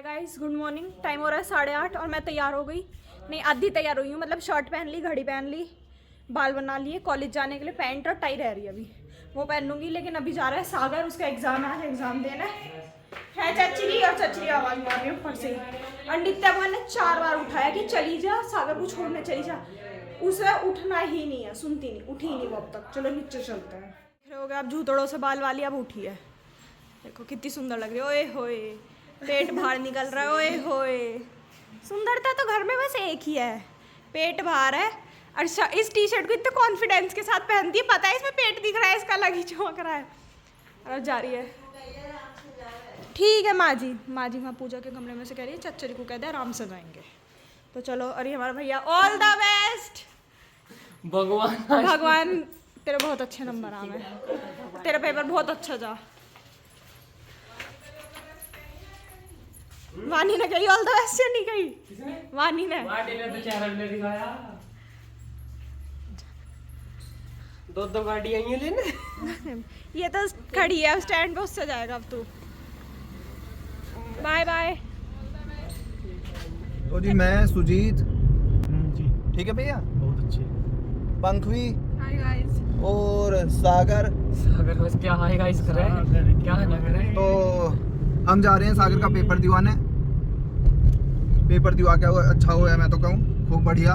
Guys good morning. Time हो रहा है 8:30 और मैं तैयार हो गई। नहीं, आधी तैयार हुई हूँ, मतलब शर्ट पहन ली, घड़ी पहन ली, बाल बना लिए। कॉलेज जाने के लिए पैंट और टाई रह रही है, अभी वो पहन लूँगी। लेकिन अभी जा रहा है सागर, उसका एग्जाम है, आज एग्जाम देना है चचरी। और चचरी आवाज़ मार रही हूँ ऊपर से। और नित्या भगवान ने 4 बार उठाया कि चली जा, सागर को छोड़ने चली जा। उसे उठना ही नहीं है, सुनती नहीं, उठी ही नहीं वो अब तक। चलो नीचे चलते हैं। हो गया अब झूठड़ों से बाल वाली, अब उठी है। देखो कितनी सुंदर लग रही है। ओए होए, पेट बाहर निकल रहा है। ओए होए, सुंदरता तो घर में बस एक ही है, पेट बाहर है। और इस टी शर्ट को इतने कॉन्फिडेंस के साथ पहनती है, पता है इसमें पेट दिख रहा है, इसका अलग ही चमक रहा है। और जा रही है। ठीक है माँ जी वहाँ पूजा के कमरे में से कह रही है चच्चरी को कह दे आराम से जाएंगे। तो चलो। अरे हमारा भैया ऑल द बेस्ट। भगवान तेरे बहुत अच्छे नंबर आ में, तेरा पेपर बहुत अच्छा जा। वानी ने कही ऑल द बेस्ट या नहीं कही? वानी ने तो चेहरा भी दिखाया। दो गाड़ी आई है लेने। ये तो खड़ी है स्टैंड पे, उससे जाएगा अब तू। Bye bye. तो जी मैं सुजीत जी ठीक है भैया, बहुत अच्छे। पंखवी हाय गाइस। और सागर। सागर बस क्या हाय गाइस कर रहे हैं, क्या ना कर रहे हैं। तो हम जा रहे हैं सागर का पेपर दिवाने। पेपर दिवा के अच्छा हुआ है, मैं तो कहूँ खूब बढ़िया।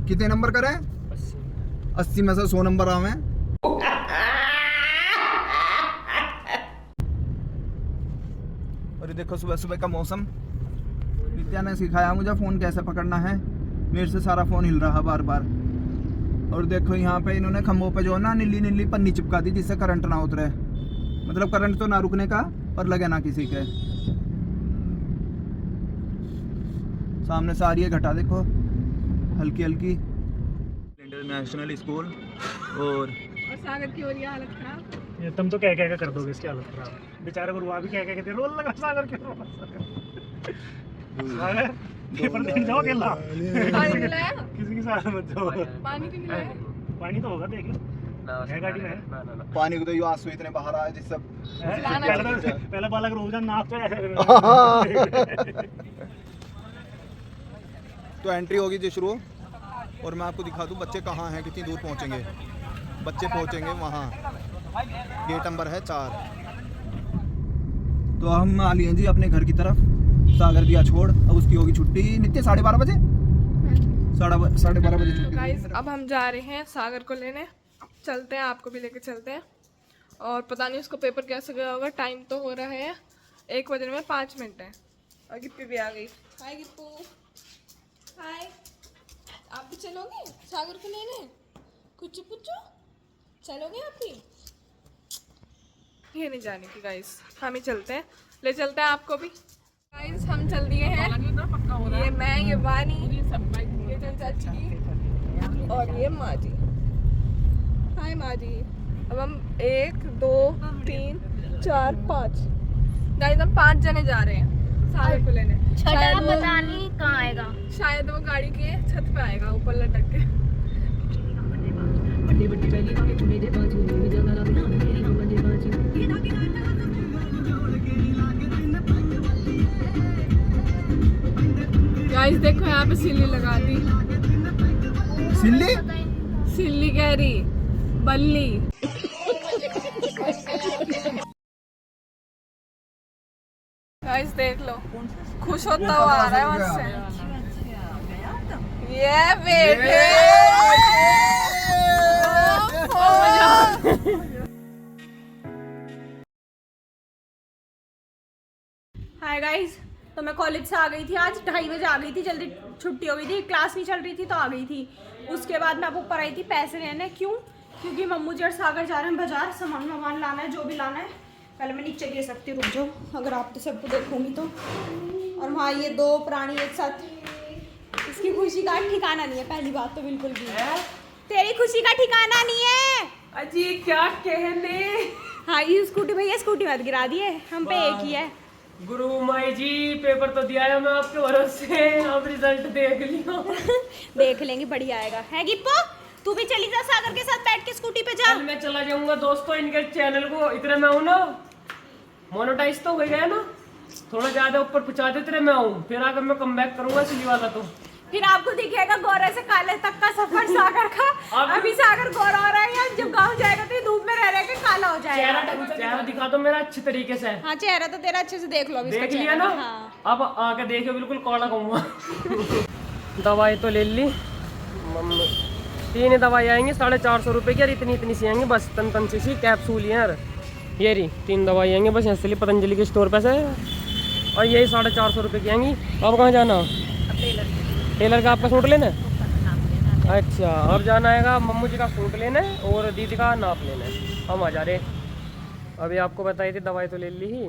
कितने नंबर करे? 80 में से 100 नंबर आवे। और देखो सुबह सुबह का मौसम। नित्या ने सिखाया मुझे फोन कैसे पकड़ना है, मेरे से सारा फोन हिल रहा बार बार। और देखो यहाँ पे इन्होंने खंभों पे जो है ना नीली नीली पन्नी चिपका दी, जिससे करंट ना उतरे। मतलब करंट तो ना रुकने का, पर लगे ना किसी के। सामने से आ रही है घटा, देखो हल्की हल्की। International school. और सागर की हो रही है हालत खराब। ये तुम तो क्या क्या कर दोगे इसकी हालत खराब। बेचारे को रुआ भी क्या क्या कहते रोल लगा सागर के रोल। सागर पेपर देख जाओ अकेला। किसी की सहारा मत जाओ। पानी क्यों नहीं लाया? पानी तो होगा, देख लो है गाड़ी में। पानी को तो यो आंसू इतने बाहर आए जिससे पहले बालक रोक जा नाप पे। तो एंट्री होगी जी शुरू। और मैं आपको दिखा दूं बच्चे कहाँ हैं, कितनी दूर पहुँचेंगे। बच्चे पहुँचेंगे वहाँ, गेट नंबर है 4। तो हम आ लिए जी अपने घर की तरफ। सागर दिया छोड़, अब उसकी होगी छुट्टी। नित्य 12:30 बजे, 12:30 बजे छुट्टी। गाइस अब हम जा रहे हैं सागर को लेने, चलते हैं, आपको भी लेके चलते हैं। और पता नहीं उसको पेपर कैसे गया होगा। टाइम तो हो रहा है 1 बजने में 5 मिनट है। और गिप्पी भी आ गई। हाय गिप्पू। हाय, आप भी चलोगे सागर को लेने? कुछ पुच्चू चलोगे आप भी? ये नहीं जाने की गाइस, हम ही चलते हैं, ले चलते हैं आपको भी। गाइस हम चल दिए हैं। ये मैं, ये वानी, ये चाची और ये माँ जी। हाय माँ जी। अब हम 1 2 3 4 5 गाइस, हम 5 जने जा रहे हैं सागर को लेने। छठा पता नहीं कहाँ आएगा, शायद वो गाड़ी के छत पे आएगा ऊपर लटक के। गाइस देखो यहाँ पे सिल्ली लगा दी। सिल्ली सिल्ली कह रही, बल्ली। गाइस देख लो, खुश होता हुआ आ रहा है वहां से। ये बेटे हाय गाइस। तो मैं कॉलेज से आ गई थी, आज 2:30 बजे आ गई थी, जल्दी छुट्टी हो गई थी, क्लास नहीं चल रही थी तो आ गई थी। उसके बाद मैं अब ऊपर आई थी पैसे लेने। क्यों? क्योंकि मम्मू जी और सागर जा रहे हैं बाजार, सामान वामान लाना है, जो भी लाना है। पहले मैं नीचे गिर सकती हूँ, रुक जाओ, अगर आप तो सबको देखूंगी तो। और वहाँ ये 2 प्राणी एक साथ। इसकी खुशी का ठिकाना नहीं है, पहली बात तो बिल्कुल भी। तेरी खुशी का ठिकाना नहीं है। अजी क्या कहने। हाँ ये स्कूटी, भैया स्कूटी मत गिरा दिए, हम पे एक ही है। गुरु माई जी पेपर तो दिया है मैं आपके भरोसे, अब रिजल्ट देख लियो। देख लेंगे, बढ़िया आएगा। है गिप्पो, तू भी चली जा सागर के साथ बैठ के स्कूटी पे जा। मैं चला जाऊंगा दोस्तों, इनके चैनल को इतने मैं हूं ना मोनेटाइज तो हो गया ना। थोड़ा ज्यादा ऊपर पहुंचा देते रहे मैं आऊँ, फिर अगर मैं कम बैक करूंगा सिली वाला तो फिर आपको दिखेगा गोरे से काले तक का सफर सागर का। अभी सागर गोरा हो रहा है यार, जब गांव जाएगा तो ये धूप में रह के काला हो जाएगा। चेहरा दिखा दो मेरा अच्छे तरीके से। हाँ चेहरा तो तेरा अच्छे से देख लो अभी इसका देख लिया चेहरा। ना? हाँ। अब आके देखो बिल्कुल काला कहूँगा। दवाई तो ले ली, 3 दवाई आएंगी 450 रुपये की, और इतनी सी आएंगी बस, तन सी कैप्सूल यार। ये रही 3 दवाई आएंगी बस, यहाँ से पतंजलि के स्टोर पे से, और यही 450 रुपये की आएंगी। अब कहाँ जाना? टेलर का आपका सूट लेना है? अच्छा, अब जाना आएगा मम्मू जी का सूट लेना है और दीदी का नाप लेना है। हम आ जा रहे। अभी आपको बताई थी दवाई तो ले ली ही,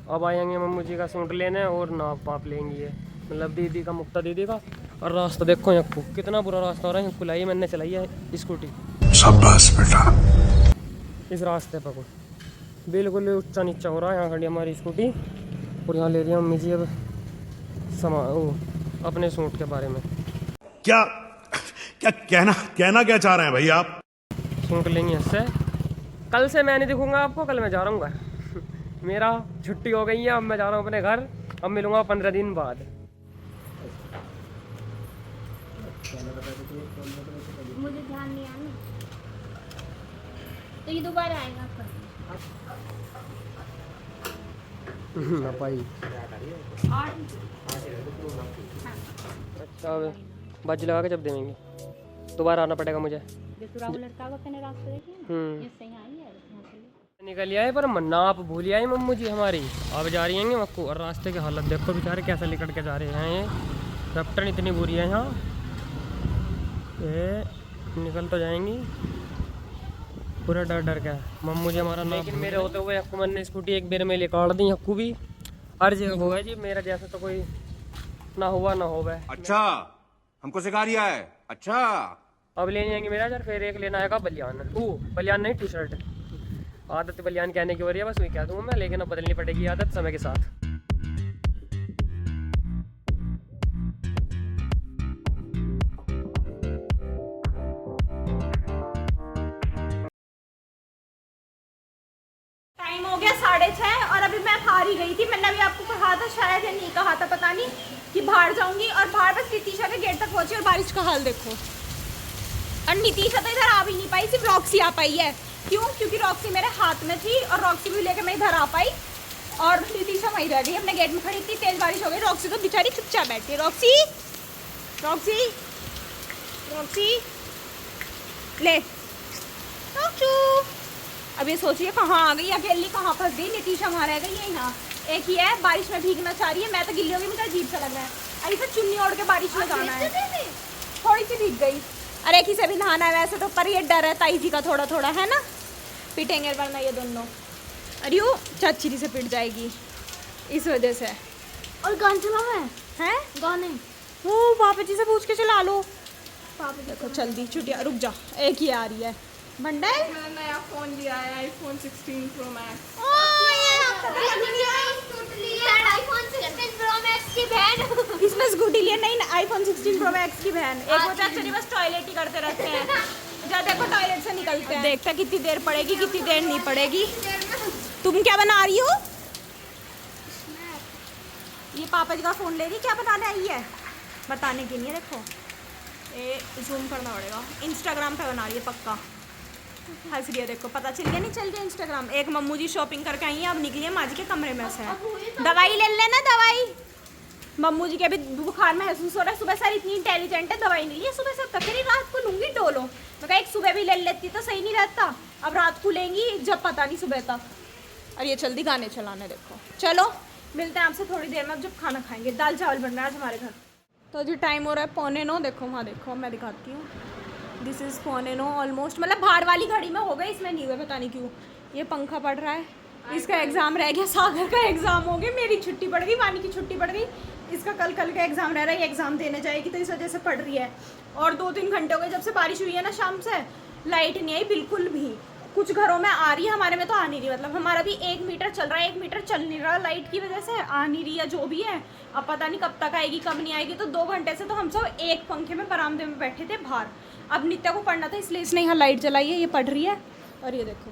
अब आएंगे मम्मू जी का सूट लेने और नाप पाप लेंगे, मतलब दीदी का, मुक्ता दीदी का। और रास्ता देखो यक्कू, कितना बुरा रास्ता हो रहा है। यक्कू लाई मैंने चलाई है स्कूटी, शाबाश बेटा। इस रास्ते पर को बिल्कुल ऊंचा नीचा हो रहा है। यहाँ खड़ी हमारी स्कूटी, और यहाँ ले रही है मम्मी जी अब अपने सूट के बारे में। क्या क्या कहना क्या चाह रहे हैं भाई आप? सूट लेंगे इससे। कल से मैं नहीं दिखूंगा आपको, कल मैं जा रहा हूँ। मेरा छुट्टी हो गई है, अब मैं जा रहा हूँ अपने घर। अब मिलूंगा 15 दिन बाद। मुझे ध्यान नहीं आया तो ये दोबारा आएगा आपका। अच्छा, बाजी लगा के जब देंगे दोबारा आना पड़ेगा मुझे। लड़का को अपने रास्ते देखिए, ये सही आई है, यहाँ से निकल आए पर नाप भूल आई मम्मू जी हमारी। अब जा रही हैं मक्कू, और रास्ते की हालत देखो बेचारे कैसे निकल के जा रहे हैं। ये रफ्टन इतनी बुरी है यहाँ, ये निकल तो जाएंगी पूरा डर डर के। मम्मू जी हमारा, लेकिन मेरे होते हुए हक्कू मन ने स्कूटी एक बेर में ले काट दी। हक्कू भी हर जगह हुआ है जी, मेरा जैसा तो कोई ना हुआ ना होवे। अच्छा, हमको सिखा रिया है। अच्छा, अब लेने जाएंगे मेरा यार, फिर एक लेना आएगा बलियान। बलियान नहीं, टी शर्ट। आदत बलियान कहने की हो रही है, बस वही कह दूँगा मैं, लेकिन अब बदलनी पड़ेगी आदत समय के साथ। टाइम हो गया 6:30 और अभी मैं बाहर ही गई थी। मैंने अभी आपको कहा था, शायद या नहीं कहा था पता नहीं, कि बाहर जाऊंगी, और बाहर बस नितीशा के गेट तक पहुंची और बारिश का हाल देखो। और नितीशा तो इधर आ भी नहीं पाई, सिर्फ रॉक्सी आ पाई है। क्यों? क्योंकि रॉक्सी मेरे हाथ में थी और रॉक्सी भी लेकर मैं इधर आ पाई, और नितीशा वहीं रह गई अपने गेट में खड़ी। इतनी तेज बारिश हो गई, रॉक्सी तो बेचारी चुपचाप बैठी है। रॉक्सी रॉक्सी रॉक्सी ले रॉक्सू। अब ये सोचिए कहाँ आ गई अकेली, कहाँ फंस गई। नितीशा वहाँ रह गई है, यहाँ एक ही है, बारिश में भीगना चाह रही है। मैं तो गिल्ली हो गई, मुझे अजीब सा लग रहा है। अभी तो चुन्नी ओढ़ के बारिश में जाना है। थोड़ी सी भीग गई। अरे एक ही से भी नहाना है वैसे तो, पर ये डर है ताई जी का थोड़ा थोड़ा, है ना, पिटेंगे वरना ये दोनों। अरे वो चाची जी से पिट जाएगी इस वजह से। और गान चलाओ हैं गाने, वो पापा जी से पूछ के चला लो। पापा देखो चल दी छुट्टियाँ, रुक जा, एक ही आ रही है बंडल। मैंने नया फोन लिया है, आईफोन 16 प्रो मैक्स। इसमें स्कूटी लिए नहीं, आईफोन 16 प्रो मैक्स की बहन। एक वो चाचा बस टॉयलेट ही करते रहते हैं, जब देखो टॉयलेट से निकलते हैं। देखता कितनी देर पड़ेगी, कितनी देर नहीं पड़ेगी। तुम क्या बना रही हो? ये पापा जी का फोन ले रही, क्या बनाने आई है? बताने की नहीं है, देखो ये जूम करना पड़ेगा। इंस्टाग्राम पे बना रही है पक्का। हंस रही है देखो, पता चल गया नहीं चल गया इंस्टाग्राम। एक मम्मू जी शॉपिंग करके आई हैं, अब निकली है माँ जी के कमरे में से। दवाई ले लेना, दवाई। मम्मू जी के अभी बुखार महसूस हो रहा है। सुबह सर इतनी इंटेलिजेंट है, दवाई नहीं ली सुबह से, तक नहीं, रात को लूंगी डोलो। मैं कहा एक सुबह भी ले लेती तो सही नहीं रहता, अब रात को लेंगी जब पता नहीं सुबह तक। और ये जल्दी गाने चलाने देखो। चलो मिलते हैं आपसे थोड़ी देर में, अब जब खाना खाएंगे। दाल चावल बन रहा है आज हमारे घर। तो जो टाइम हो रहा है 9:15, देखो वहाँ देखो, मैं दिखाती हूँ। दिस इज़ 9:15 ऑलमोस्ट, मतलब बाहर वाली घड़ी में हो गई, इसमें नहीं हुआ, पता नहीं क्यों। ये पंखा पड़ रहा है, इसका एग्ज़ाम रह गया, सागर का एग्ज़ाम हो गया, मेरी छुट्टी पड़ गई, वानी की छुट्टी पड़ गई, इसका कल का एग्ज़ाम रह रहा है। ये एग्ज़ाम देने जाएगी तो इस वजह से पढ़ रही है। और 2-3 घंटे हो गए जब से बारिश हुई है ना, शाम से लाइट नहीं आई बिल्कुल भी। कुछ घरों में आ रही है, हमारे में तो आ नहीं रही। मतलब हमारा भी 1 मीटर चल रहा है, 1 मीटर चल नहीं रहा लाइट की वजह से, आ नहीं रही है जो भी है। अब पता नहीं कब तक आएगी कब नहीं आएगी। तो 2 घंटे से तो हम सब एक पंखे में बरामदे में बैठे थे बाहर। अब नित्या को पढ़ना था इसलिए इसने यहाँ लाइट जलाई है, ये पढ़ रही है। और ये देखो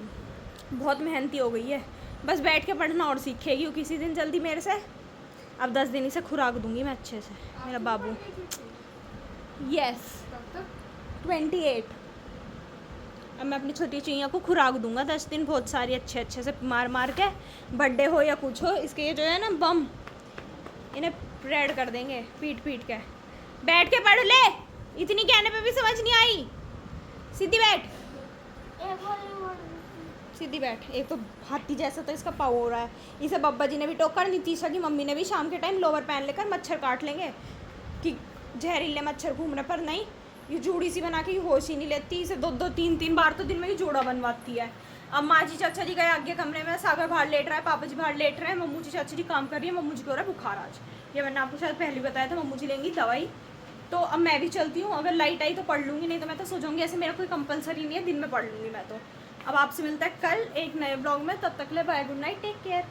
बहुत मेहनती हो गई है, बस बैठ के पढ़ना और सीखेगी वो किसी दिन जल्दी मेरे से। अब 10 दिन इसे खुराक दूंगी मैं अच्छे से, मेरा बाबू। यस 28। अब मैं अपनी छोटी चिड़िया को खुराक दूंगा 10 दिन बहुत सारी अच्छे से मार मार के, बर्थडे हो या कुछ हो। इसके ये जो है ना बम, इन्हें रेड कर देंगे पीट पीट के। बैठ के पढ़ ले, इतनी कहने पे भी समझ नहीं आई। सीधी बैठ, सीधी बैठ। एक तो हाथी जैसा तो इसका पाव हो रहा है। इसे बब्बा जी ने भी टोकर, नीतीशा की मम्मी ने भी शाम के टाइम लोवर पहन लेकर मच्छर काट लेंगे कि जहरीले मच्छर घूम रहे, पर नहीं, ये जूड़ी सी बना के होश ही नहीं लेती। इसे 2-2 3-3 बार तो दिन में ये जोड़ा बनवाती है। अब माँ जी चाचा जी गए आगे कमरे में, सागर बाहर लेट रहा है, पापा जी बाहर लेट रहे हैं, मम्मू जी चाचा जी काम कर रही है, मम्मू जी को हो रहा है बुखार आज। ये मैंने आपको शायद पहले बताया था, मम्मू जी लेंगी दवाई। तो अब मैं भी चलती हूँ, अगर लाइट आई तो पढ़ लूँगी, नहीं तो मैं तो सो जाऊँगी। ऐसे मेरा कोई कंपलसरी नहीं है, दिन में पढ़ लूँगी मैं तो। अब आपसे मिलता है कल एक नए ब्लॉग में, तब तक ले bye, good night, take care.